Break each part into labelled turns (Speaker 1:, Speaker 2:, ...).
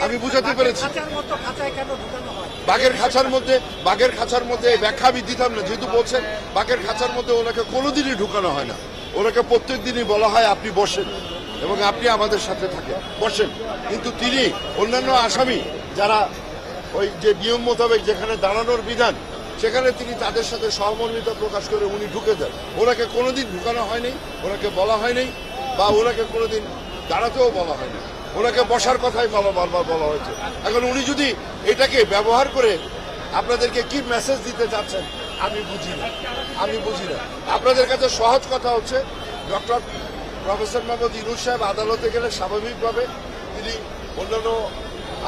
Speaker 1: আমি বুঝাতে পেরেছি। বাঘের খাঁচার মধ্যে ব্যাখ্যা আমি দিতাম না, যেহেতু বলছেন বাঘের খাঁচার মধ্যে ওনাকে কোনোদিনই ঢুকানো হয় না। ওনাকে প্রত্যেক দিনই বলা হয় আপনি বসেন এবং আপনি আমাদের সাথে থাকেন, বসেন। কিন্তু তিনি অন্যান্য আসামি যারা ওই যে নিয়ম মোতাবেক যেখানে দাঁড়ানোর বিধান, সেখানে তিনি তাদের সাথে সহমর্মিতা প্রকাশ করে উনি ঢুকে যান। ওনাকে কোনোদিন ঢুকানো হয়নি, ওনাকে বলা হয়নি, বা ওনাকে কোনোদিন দাঁড়াতেও বলা হয়নি। ওনাকে বসার কথাই বারবার বলা হয়েছে। এখন উনি যদি এটাকে ব্যবহার করে আপনাদেরকে কি মেসেজ দিতে চাচ্ছেন আমি বুঝি না। আপনাদের কাছে সহজ কথা হচ্ছে, ডক্টর প্রফেসর মোহাম্মদ ইউনূস সাহেব আদালতে গেলে স্বাভাবিকভাবে তিনি অন্যান্য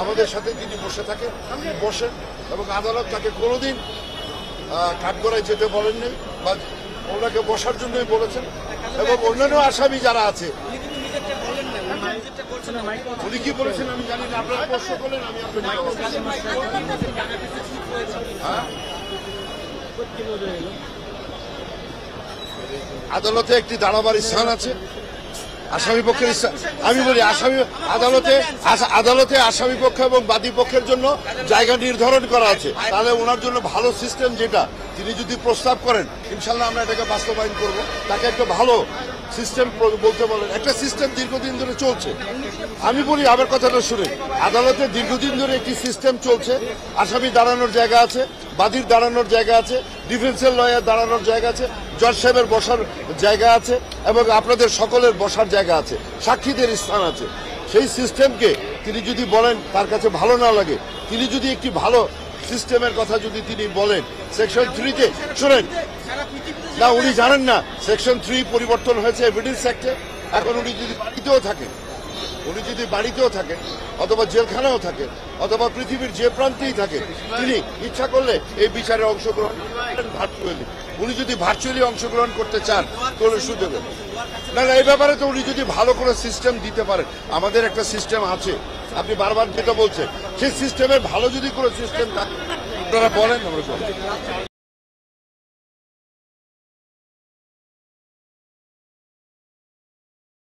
Speaker 1: আমাদের সাথে তিনি বসে থাকেন, বসেন, এবং আদালত তাকে কোনোদিন কাঠগড়ায় যেতে বলেননি বা ওনাকে বসার জন্যই বলেছেন। এবং অন্যান্য আসামি যারা আছে, উনি কি বলেছেন আমি জানি না, আপনারা প্রশ্ন করলেন আমি আদালতে একটি দাঁড়াবার স্থান আছে, আসামি পক্ষের স্থান। আমি বলি আদালতে আসামি পক্ষ এবং বাদী পক্ষের জন্য জায়গা নির্ধারণ করা আছে। তাহলে ওনার জন্য ভালো সিস্টেম যেটা তিনি যদি প্রস্তাব করেন, ইনশাল্লাহ আমরা এটাকে বাস্তবায়ন করব। তাকে একটা ভালো সিস্টেম বলতে বলেন, একটা সিস্টেম দীর্ঘদিন ধরে চলছে। আমি বলি আমার কথাটা শুনে, আদালতে দীর্ঘদিন ধরে একটি সিস্টেম চলছে। আসামি দাঁড়ানোর জায়গা আছে, বাদীর দাঁড়ানোর জায়গা আছে, ডিফেন্সের লয়ার দাঁড়ানোর জায়গা আছে, জজ সাহেবের বসার জায়গা আছে, এবং আপনাদের সকলের বসার জায়গা আছে, সাক্ষীদের স্থান আছে। সেই সিস্টেমকে তিনি যদি বলেন তার কাছে ভালো না লাগে, তিনি যদি একটি ভালো সিস্টেমের কথা যদি তিনি বলেন, সেকশন 3-তে শোনেন না, উনি জানেন না সেকশন 3 পরিবর্তন হয়েছে এভিডেন্স অ্যাক্টে। এখন উনি যদি বাড়িতেও থাকেন অথবা জেলখানাও থাকেন অথবা পৃথিবীর যে প্রান্তেই থাকেন, তিনি ইচ্ছা করলে এই বিচারে অংশগ্রহণ ভার্চুয়ালি। উনি যদি ভার্চুয়ালি অংশগ্রহণ করতে চান তাহলে সুযোগ না, এই ব্যাপারে তো উনি যদি ভালো করে সিস্টেম দিতে পারেন। আমাদের একটা সিস্টেম আছে, আপনি বারবার যেটা বলছেন, সেই সিস্টেমের ভালো যদি কোনো সিস্টেম থাকে আপনারা বলেন, আমরা